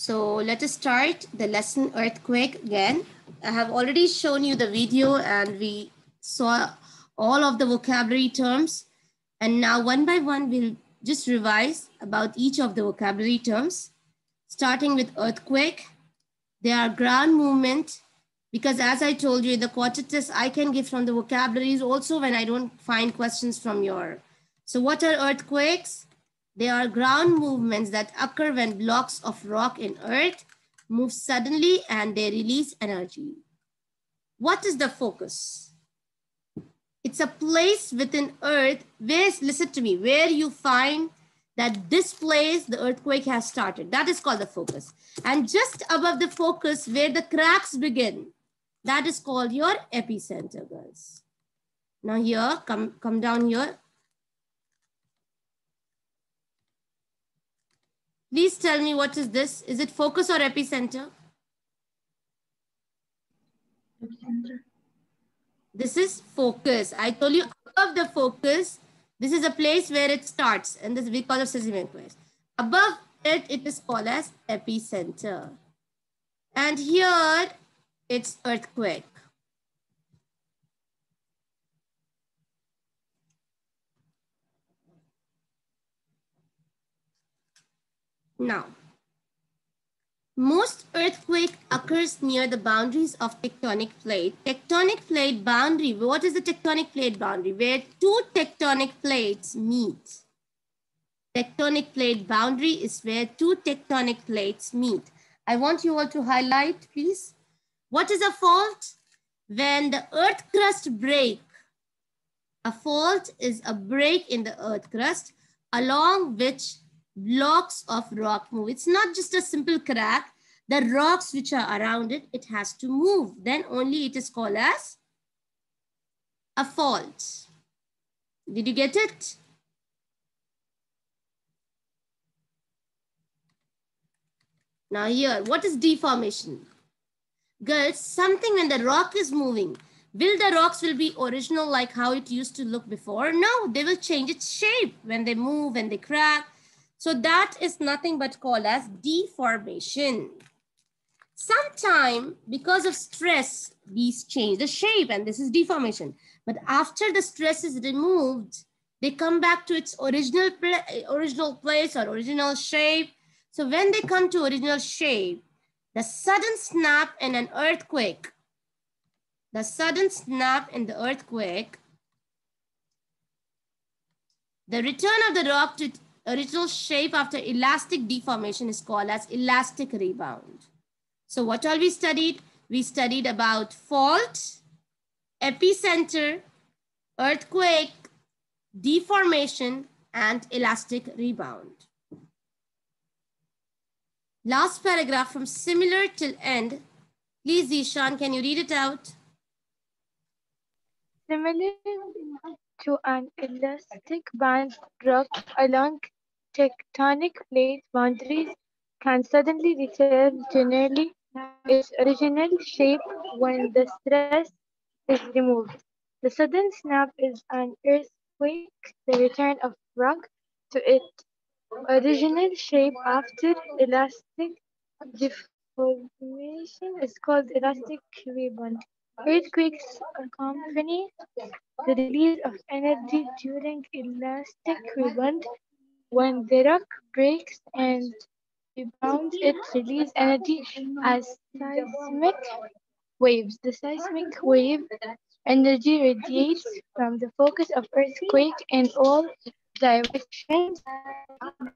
So let us start the lesson earthquake again. I have already shown you the video and we saw all of the vocabulary terms. And now one by one, we'll just revise about each of the vocabulary terms, starting with earthquake. They are ground movement, because as I told you in the quarter test, I can give from the vocabularies also when I don't find questions from your. So what are earthquakes? They are ground movements that occur when blocks of rock in earth move suddenly and they release energy. What is the focus? It's a place within earth where, listen to me, where you find that this place, the earthquake has started. That is called the focus. And just above the focus where the cracks begin, that is called your epicenter, guys. Now here, come down here. Please tell me what is this? Is it focus or epicenter? Epicenter. This is focus. I told you above the focus, this is a place where it starts, and this is because of seismic waves. Above it, it is called as epicenter. And here, it's earthquake. Now, most earthquake occurs near the boundaries of tectonic plate. Tectonic plate boundary, what is the tectonic plate boundary? Where two tectonic plates meet. Tectonic plate boundary is where two tectonic plates meet. I want you all to highlight, please. What is a fault? When the earth crust break. A fault is a break in the earth crust along which blocks of rock move. It's not just a simple crack. The rocks which are around it, it has to move. Then only it is called as a fault. Did you get it? Now here, what is deformation? Girls, something when the rock is moving, will the rocks will be original like how it used to look before? No, they will change its shape when they move, when they crack. So that is nothing but called as deformation. Sometime because of stress, these change the shape and this is deformation. But after the stress is removed, they come back to its original place or original shape. So when they come to original shape, the sudden snap in an earthquake, the return of the rock to its original shape after elastic deformation is called as elastic rebound. So what all we studied? We studied about fault, epicenter, earthquake, deformation, and elastic rebound. Last paragraph from similar till end. Please, Ishan, can you read it out? Similar to an elastic band, rock along tectonic plate boundaries can suddenly return to its original shape when the stress is removed. The sudden snap is an earthquake, the return of rock to its original shape after elastic deformation is called elastic rebound. Earthquakes accompany the release of energy during elastic rebound. When the rock breaks and rebounds, it releases energy as seismic waves. The seismic wave energy radiates from the focus of earthquake in all directions.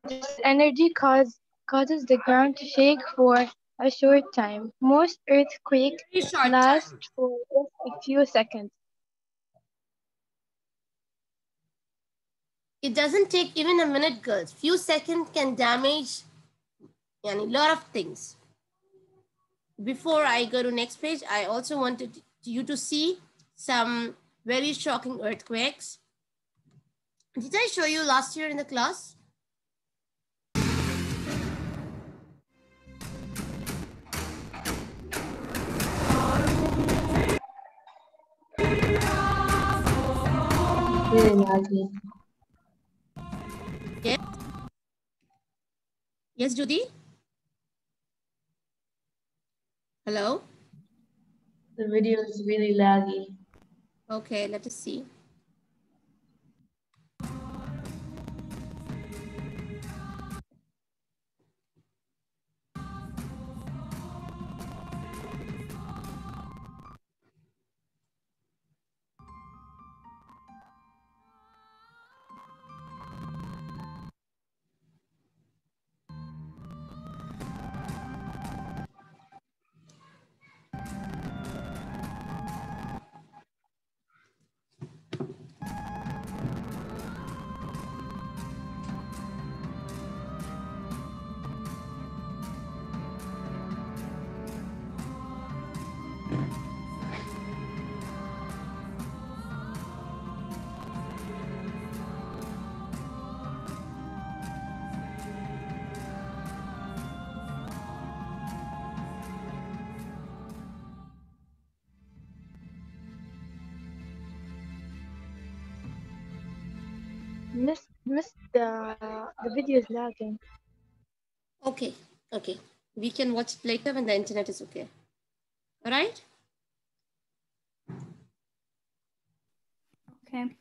This energy causes the ground to shake for a short time. Most earthquakes Very short last time. for just a few seconds. It doesn't take even a minute, girls. Few seconds can damage a lot of things. Before I go to next page, I also wanted you to see some very shocking earthquakes. Did I show you last year in the class? Yes. Yes, Judy? Hello? The video is really laggy. Okay, let us see. Miss the video is lagging. Okay, okay. We can watch it later when the internet is okay. All right? Okay.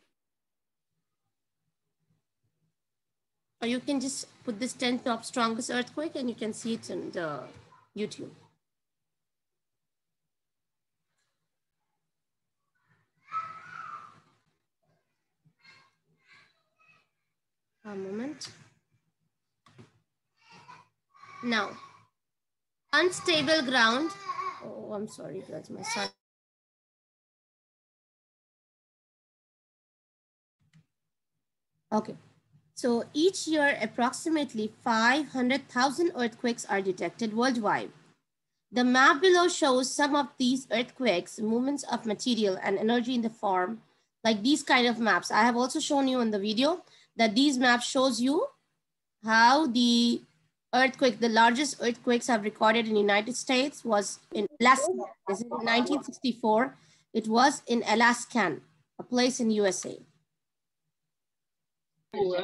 Or you can just put this 10 top strongest earthquake and you can see it in the YouTube. A moment. Now, unstable ground. Oh, I'm sorry, guys. My son. Okay. So each year, approximately 500,000 earthquakes are detected worldwide. The map below shows some of these earthquakes, movements of material and energy in the form, like these kind of maps. I have also shown you in the video that these maps shows you how the earthquake, the largest earthquakes have recorded in the United States was in Alaska. This is in 1964. It was in Alaskan, a place in USA.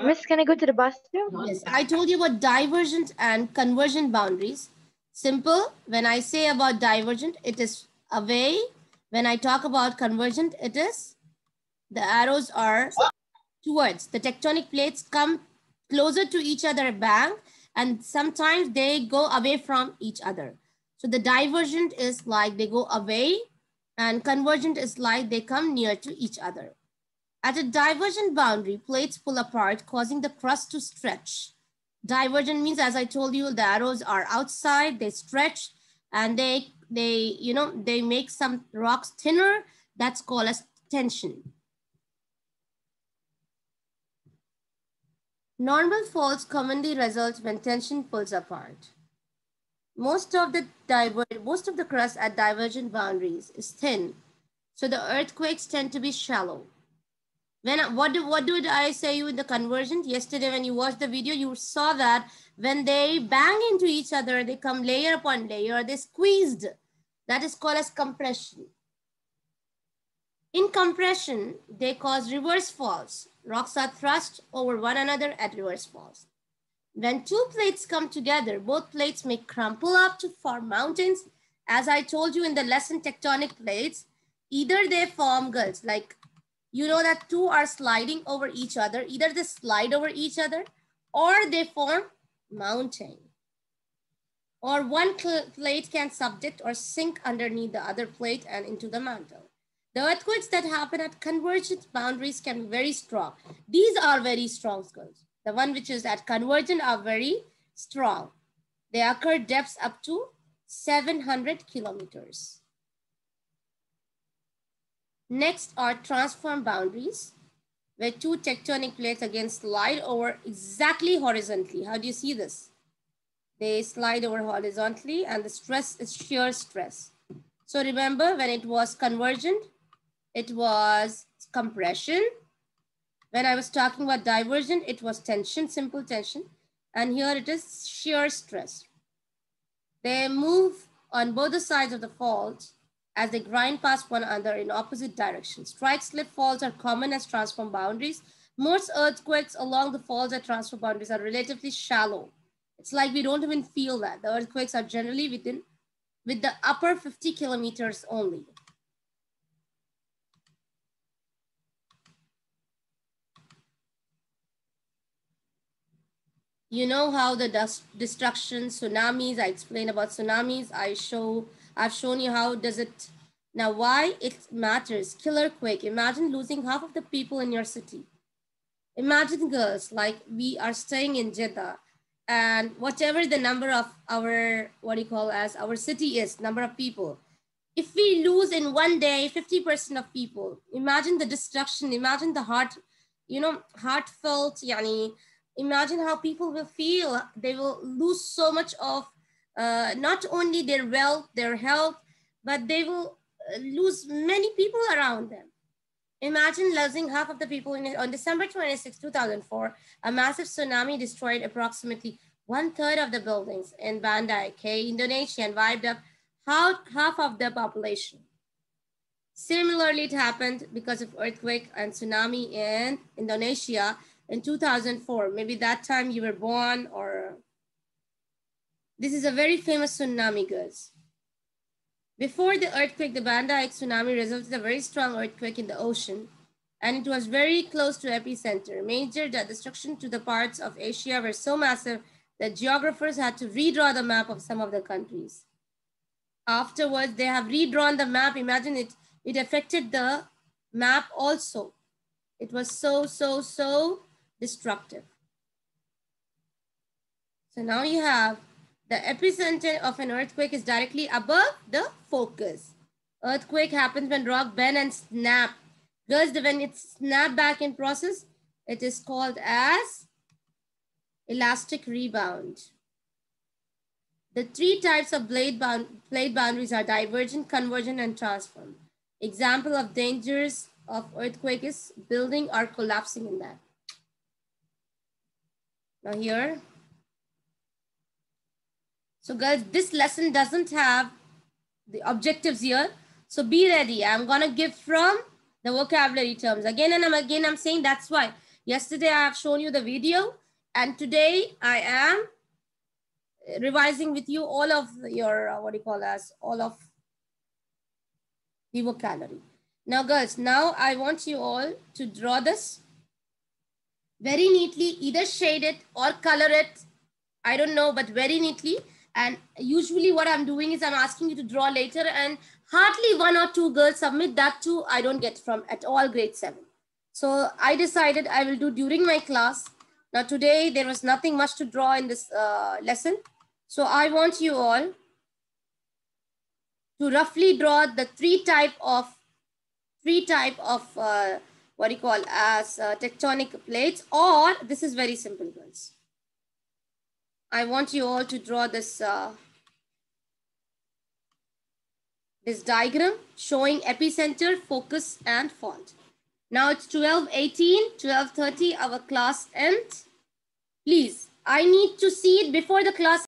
Miss, can I go to the bathroom? Yes, I told you about divergent and convergent boundaries. Simple, when I say about divergent, it is away. When I talk about convergent, it is the arrows are towards. The tectonic plates come closer to each other bang, and sometimes they go away from each other. So the divergent is like they go away, and convergent is like they come near to each other. At a divergent boundary, plates pull apart, causing the crust to stretch. Divergent means, as I told you, the arrows are outside, they stretch, and they make some rocks thinner. That's called as tension. Normal faults commonly result when tension pulls apart. Most of the crust at divergent boundaries is thin, so the earthquakes tend to be shallow. What did I say you in the convergent? Yesterday when you watched the video, you saw that when they bang into each other, they come layer upon layer, they squeezed. That is called as compression. In compression, they cause reverse falls. Rocks are thrust over one another at reverse falls. When two plates come together, both plates may crumple up to form mountains. As I told you in the lesson, tectonic plates, either they form gulls, like you know that two are sliding over each other. Either they slide over each other or they form mountain. Or one plate can subduct or sink underneath the other plate and into the mantle. The earthquakes that happen at convergent boundaries can be very strong. These are very strong skulls. The one which is at convergent are very strong. They occur depths up to 700 kilometers. Next are transform boundaries, where two tectonic plates again slide over exactly horizontally. How do you see this? They slide over horizontally and the stress is shear stress. So remember when it was convergent, it was compression. When I was talking about divergent, it was tension, simple tension. And here it is shear stress. They move on both the sides of the fault as they grind past one another in opposite directions. Strike slip faults are common as transform boundaries. Most earthquakes along the faults at transform boundaries are relatively shallow. It's like we don't even feel that. The earthquakes are generally with the upper 50 kilometers only. You know how the destruction, tsunamis, I explained about tsunamis. I've shown you how does it, now why it matters. Killer quake, imagine losing half of the people in your city. Imagine girls, like we are staying in Jeddah and whatever the number of our, what do you call as our city is, number of people. If we lose in one day 50% of people, imagine the destruction, imagine the heartfelt, yani, imagine how people will feel. They will lose so much of not only their wealth, their health, but they will lose many people around them. Imagine losing half of the people on December 26, 2004, a massive tsunami destroyed approximately 1/3 of the buildings in Banda Aceh, Indonesia, and wiped up half of the population. Similarly, it happened because of earthquake and tsunami in Indonesia in 2004. Maybe that time you were born, or this is a very famous tsunami, guys. Before the earthquake, the Banda Aceh tsunami resulted in a very strong earthquake in the ocean, and it was very close to epicenter. Major destruction to the parts of Asia were so massive that geographers had to redraw the map of some of the countries. Afterwards, they have redrawn the map. Imagine it affected the map also. It was so destructive. So now you have the epicenter of an earthquake is directly above the focus. Earthquake happens when rock bend and snap. Because when it snap back in process, it is called as elastic rebound. The three types of plate boundaries are divergent, convergent, and transform. Example of dangers of earthquake is building or collapsing in that. Now here. So guys, this lesson doesn't have the objectives here. So be ready. I'm going to give from the vocabulary terms. Again and again, I'm saying that's why. Yesterday, I have shown you the video. And today, I am revising with you all of your, all of the vocabulary. Now, girls, now I want you all to draw this very neatly, either shade it or color it. I don't know, but very neatly. And usually what I'm doing is I'm asking you to draw later, and hardly 1 or 2 girls submit. That too, I don't get from at all grade 7. So I decided I will do during my class. Now today, there was nothing much to draw in this lesson. So I want you all to roughly draw the three type of tectonic plates, or this is very simple, girls. I want you all to draw this this diagram showing epicenter, focus, and fault. Now it's 12:18, 12:30, our class ends. Please, I need to see it before the class